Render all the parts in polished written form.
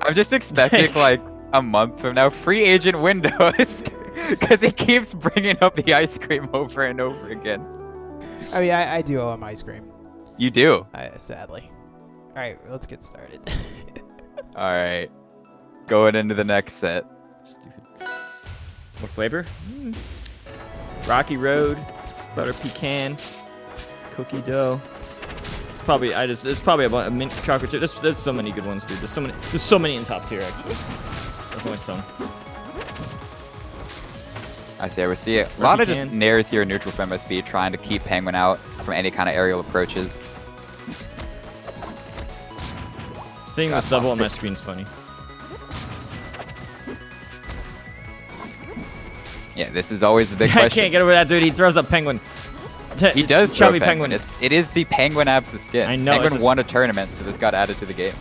I'm just expecting like a month from now free agent windows because he keeps bringing up the ice cream over and over again. I mean, I do owe him ice cream. You do. Sadly. All right, let's get started. All right, going into the next set. Stupid. What flavor? Rocky Road, butter pecan, cookie dough. It's probably it's probably a mint chocolate chip. There's so many good ones, dude. There's so many in top tier actually. There's only some. I see. I would see it. A lot of just nairs here neutral from MSB trying to keep Penguin out from any kind of aerial approaches. Seeing this double on my screen is funny. Yeah, this is always the big question. I can't get over that, dude. He throws up Penguin. He does throw Penguin. It is the Penguin Absa skin. I know. Penguin won a tournament, so this got added to the game.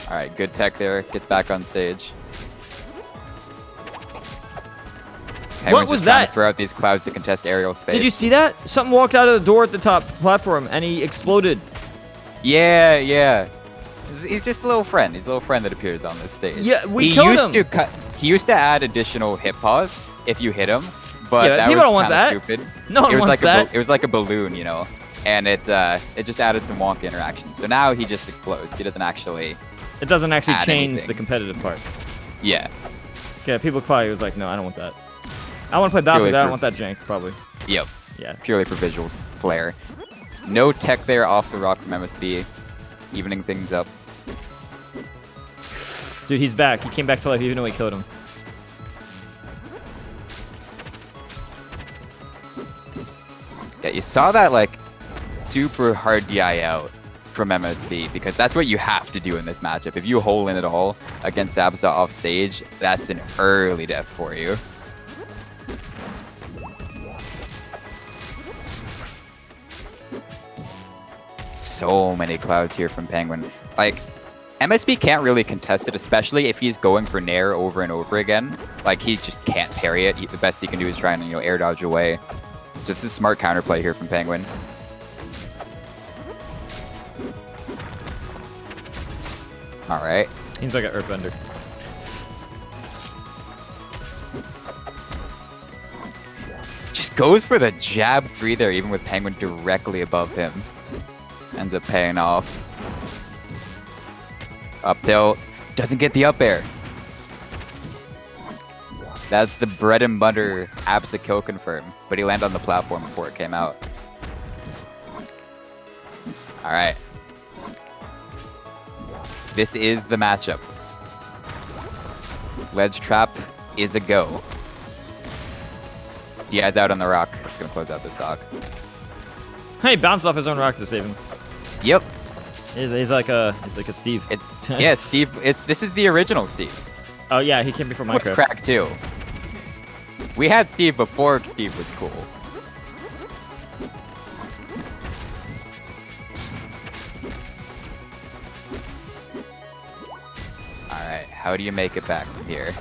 All right, good tech there. Gets back on stage. What was that? To throw out these clouds to contest aerial space. Did you see that? Something walked out of the door at the top platform, and he exploded. Yeah, yeah. He's just a little friend. He's a little friend that appears on this stage. Yeah, we killed him. He used to add additional hit pause if you hit him, but yeah, that was kind of stupid. No one wants that. It was like a balloon, you know, and it just added some wonky interactions. So now he just explodes. He doesn't actually. It doesn't actually change anything. the competitive part. Yeah. Yeah, people probably was like, no, I don't want that. I want to play Battlefield. I don't want that jank, probably. Yep. Yeah. Purely for visuals, flair. No tech there off the rock from MSB, evening things up. Dude, he's back. He came back to life even though he killed him. Yeah, you saw that like super hard DI out from MSB because that's what you have to do in this matchup. If you hole in at all against Absa off stage, that's an early death for you. So many clouds here from Penguin. Like, MSB can't really contest it, especially if he's going for Nair over and over again. Like, he just can't parry it. The best he can do is try and, you know, air dodge away. So this is smart counterplay here from Penguin. All right. Seems like an earthbender. Just goes for the jab 3 there, even with Penguin directly above him. Ends up paying off. Up tilt. Doesn't get the up air. That's the bread and butter Absa kill confirm. But he landed on the platform before it came out. Alright. This is the matchup. Ledge trap is a go. Diaz out on the rock. It's going to close out the stock. Hey, bounced off his own rock to save him. Yep. He's like a Steve. Yeah, it's Steve. This is the original Steve. Oh yeah, he came before Minecraft. What's Kragg too? We had Steve before Steve was cool. All right, how do you make it back from here?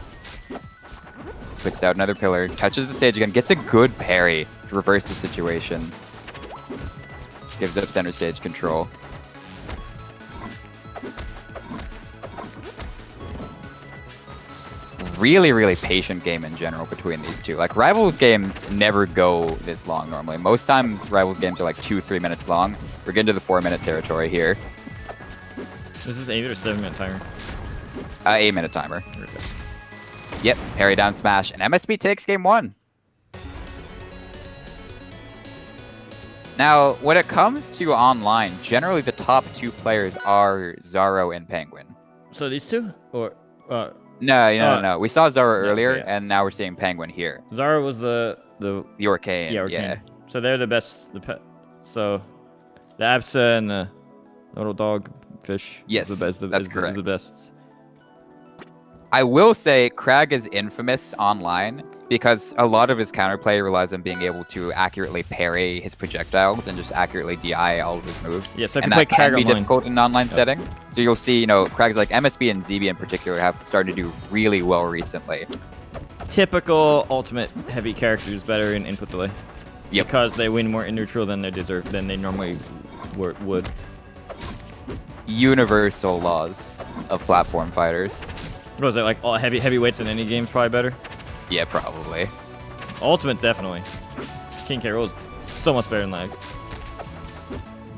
Puts down another pillar, touches the stage again, gets a good parry to reverse the situation. Gives up center stage control. Really, really patient game in general between these two. Like, Rivals games never go this long normally. Most times, Rivals games are like 2-3 minutes long. We're getting to the 4-minute territory here. This is 8 or 7-minute timer? 8-minute timer. Yep, parry down smash, and MSB takes game 1. Now, when it comes to online, generally the top 2 players are Zaro and Penguin. So these two? Or No. We saw Zaro earlier, and now we're seeing Penguin here. Zaro was the Arcane. Yeah. So they're the best. So the Absa and the little dog fish. Yes, that's correct. Is the best. I will say Kragg is infamous online because a lot of his counterplay relies on being able to accurately parry his projectiles and just accurately DI all of his moves. Yeah, so if and you play that can Kragg be online, difficult in an online setting. So you'll see, you know, Kragg's like MSB and ZB in particular have started to do really well recently. Typical ultimate heavy characters better in input delay. Yep. because they win more in neutral than they normally would. Universal laws of platform fighters. What was it, like all heavyweights in any game's probably better? Yeah, probably. Ultimate definitely. King K. Rool's so much better than lag.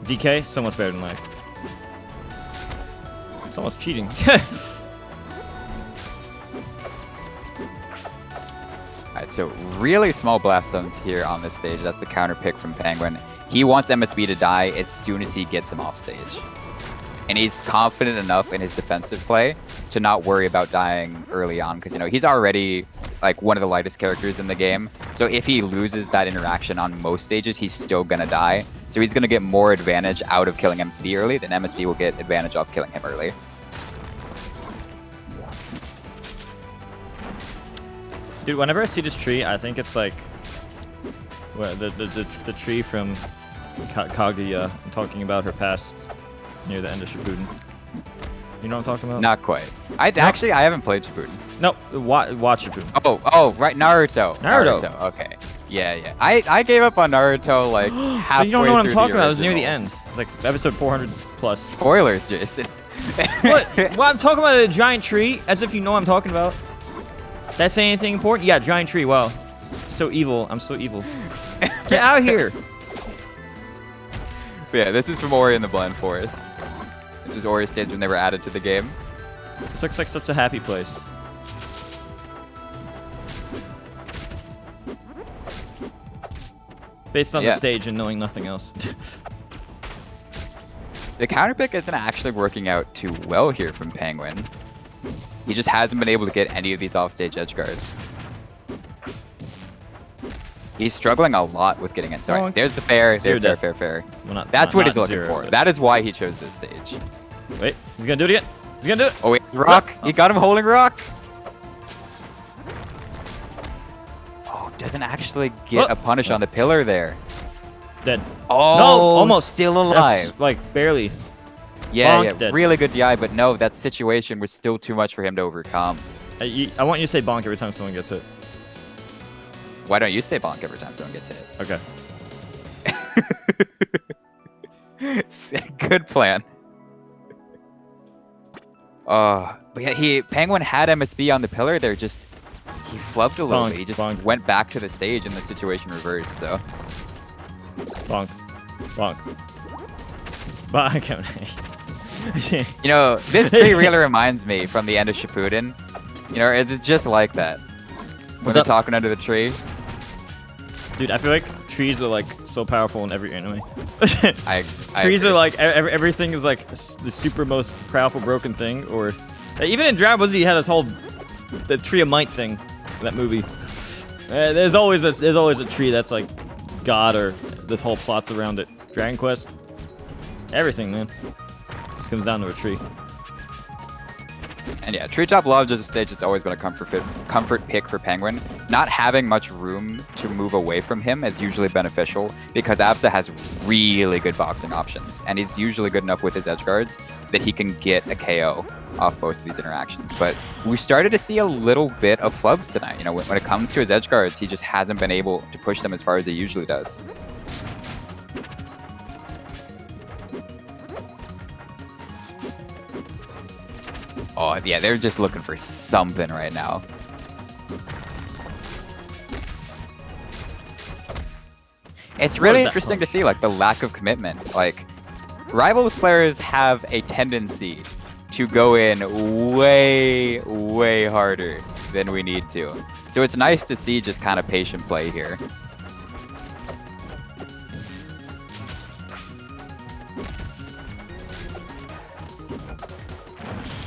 DK so much better than lag. It's almost cheating. Alright, so really small blast zones here on this stage. That's the counter pick from Penguin. He wants MSB to die as soon as he gets him off stage. And he's confident enough in his defensive play to not worry about dying early on, because, you know, he's already like one of the lightest characters in the game. So if he loses that interaction on most stages, he's still gonna die. So he's gonna get more advantage out of killing MSB early than MSB will get advantage off killing him early. Dude, whenever I see this tree, I think it's like the tree from Kaguya talking about her past near the end of Shippuden. You know what I'm talking about? Not quite. I haven't played Shippuden. No, watch Shippuden. Oh, right, Naruto. Naruto. Okay. Yeah. I gave up on Naruto like halfway. So you don't know what I'm through talking the about. It was near the original. end. It's like episode 400 plus. Spoilers, Jason. What? Well, I'm talking about a giant tree, as if you know what I'm talking about. Did I say anything important? Yeah, giant tree. Wow. So evil. I'm so evil. Get out of here. But yeah, this is from Ori and the Blind Forest. This was Ori's stage when they were added to the game. This looks like such a happy place. Based on the stage and knowing nothing else. The counter pick isn't actually working out too well here from Penguin. He just hasn't been able to get any of these offstage edge guards. He's struggling a lot with getting it. Sorry, Oh, okay. there's the fair. Zero There's death. fair. Well, That's what he's looking zero, for. but- That is why he chose this stage. Wait, he's gonna do it again. He's gonna do it. Oh wait, it's rock. He got him holding rock. Oh, doesn't actually get a punish on the pillar there. Dead. Oh, No, almost. still That's, alive. like barely. Yeah, Bonk, dead. really good DI, but no, that situation was still too much for him to overcome. I want you to say bonk every time someone gets hit. Why don't you say bonk every time someone gets hit? Okay. Good plan. But yeah, Penguin had MSB on the pillar there. Just he flubbed a little Bonk, bit. He just bonk. went back to the stage, and the situation reversed. So Bonk. Bonk. Bonk. you know, this tree really reminds me from the end of Shippuden. You know, it's just like that when they're up? talking under the tree. Dude, I feel like trees are like so powerful in every anime. I Trees agree. are like everything is like the super most powerful broken thing, or even in Dragon Ball Z, he had the Tree of Might thing in that movie. There's always a tree that's like God, or this whole plot's around it. Dragon Quest, everything, man, just comes down to a tree. And yeah, Treetop Lodge is a stage that's always been a comfort pick for Penguin. Not having much room to move away from him is usually beneficial because Absa has really good boxing options, and he's usually good enough with his edge guards that he can get a KO off most of these interactions. But we started to see a little bit of flubs tonight. You know, when it comes to his edge guards, he just hasn't been able to push them as far as he usually does. Oh, yeah, they're just looking for something right now. It's really interesting to see, like, the lack of commitment. Like, Rivals players have a tendency to go in way, way harder than we need to. So it's nice to see just kind of patient play here.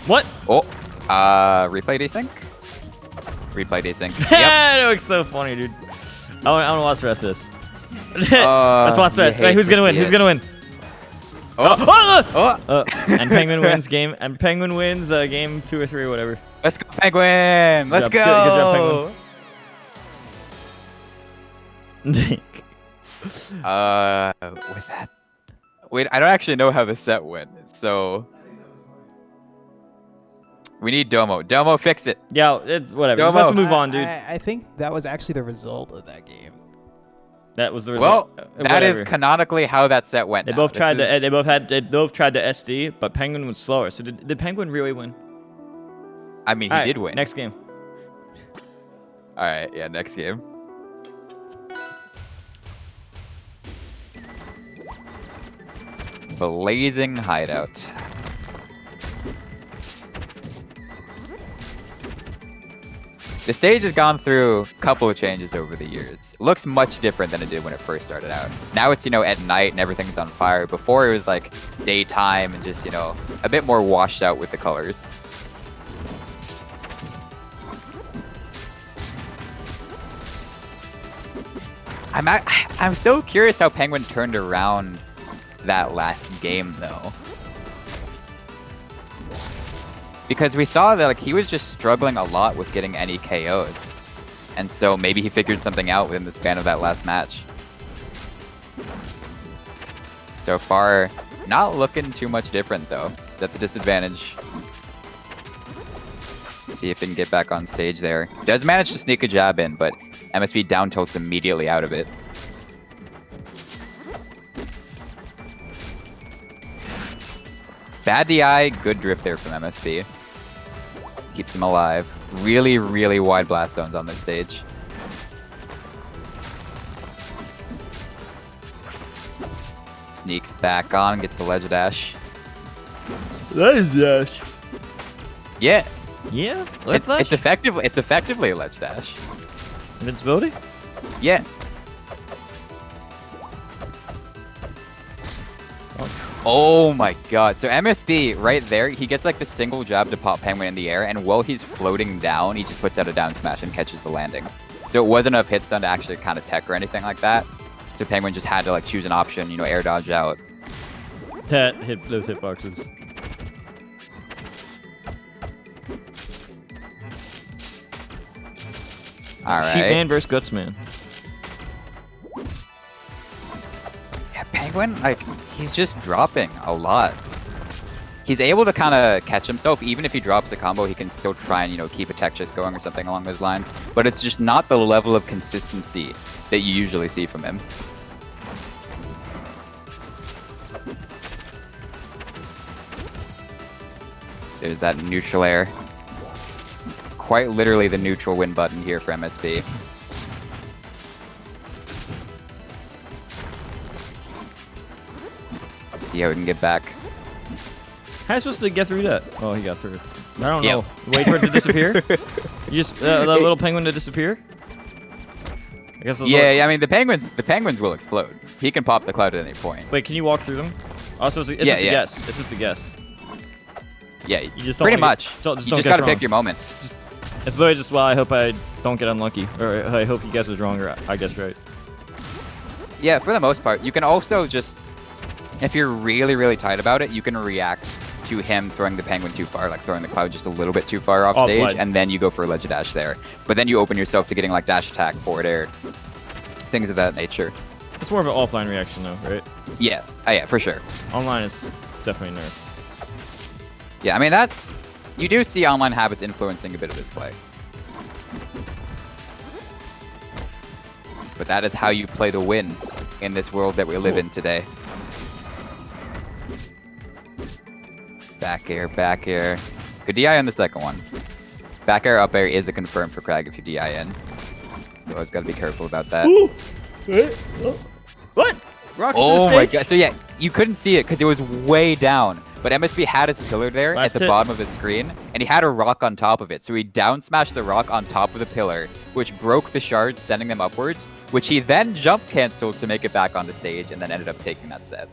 What? Oh, replay desync? Replay desync. Yep. That looks so funny, dude. I want to watch the rest of this. Let's watch the rest. Wait, who's gonna win? Who's gonna win? And Penguin wins game. And Penguin wins game 2 or 3 or whatever. Let's go, Penguin! Let's go! Good job, Penguin. Was that? Wait, I don't actually know how the set went. So we need Domo. Domo, fix it. Yeah, it's whatever. Domo. Let's move on, dude. I think that was actually the result of that game. That was the Well, result. that is Whatever. canonically how that set went. They now. both This tried is- to. They both tried the SD, but Penguin was slower. So did Penguin really win? I mean, he All right, did win. Next game. All right, yeah, next game. Blazing Hideout. The stage has gone through a couple of changes over the years. It looks much different than it did when it first started out. Now it's, at night and everything's on fire. Before it was like daytime and just, a bit more washed out with the colors. I'm so curious how Penguin turned around that last game though. Because we saw that he was just struggling a lot with getting any KOs. And so maybe he figured something out within the span of that last match. So far, not looking too much different though. He's at the disadvantage. See if he can get back on stage there. Does manage to sneak a jab in, but MSB down tilts immediately out of it. Bad DI, good drift there from MSB. Keeps him alive. Really, really wide blast zones on this stage. Sneaks back on, gets the ledge dash. That is dash. Yeah, Yeah. it's effectively a ledge dash. Invincibility. Yeah. Oh my god. So MSB right there, he gets like the single jab to pop Penguin in the air, and while he's floating down, he just puts out a down smash and catches the landing. So it wasn't enough hit stun to actually kind of tech or anything like that. So Penguin just had to like choose an option, air dodge out. That hit those hitboxes. All right. Sheepman versus Gutsman. Yeah, Penguin, like, he's just dropping a lot. He's able to kind of catch himself. Even if he drops a combo, he can still try and, keep a tech chase going or something along those lines. But it's just not the level of consistency that you usually see from him. There's that neutral air. Quite literally the neutral win button here for MSB. See how we can get back. How are you supposed to get through that? Oh, he got through. I don't Yep. know. Wait for it to disappear? You just that little penguin to disappear? I guess. Yeah, I mean the penguins will explode. He can pop the cloud at any point. Wait, can you walk through them? Also, it's Yeah, just a yeah. guess. It's just a guess. Yeah, You just don't pretty wanna much. just You don't just guess gotta wrong. pick your moment. It's literally just, well, I hope I don't get unlucky, or I hope you guess was wrong, or I guess right. Yeah, for the most part. You can also just, if you're really, really tight about it, you can react to him throwing the penguin too far, like throwing the cloud just a little bit too far off stage, Offline. and then you go for a ledge dash there. But then you open yourself to getting like dash attack, forward air, things of that nature. It's more of an offline reaction, though, right? Yeah, yeah, for sure. Online is definitely nerf. Yeah, I mean you do see online habits influencing a bit of this play. But that is how you play to win in this world that we live in today. Back air, back air. Good DI on the second one. Back air, up air is a confirm for Kragg if you DI in. So always gotta be careful about that. Ooh. What? Rock Oh my god. So yeah, you couldn't see it because it was way down. But MSB had his pillar there Last at the hit. bottom of the screen, and he had a rock on top of it. So he down smashed the rock on top of the pillar, which broke the shards, sending them upwards, which he then jump canceled to make it back on the stage, and then ended up taking that set.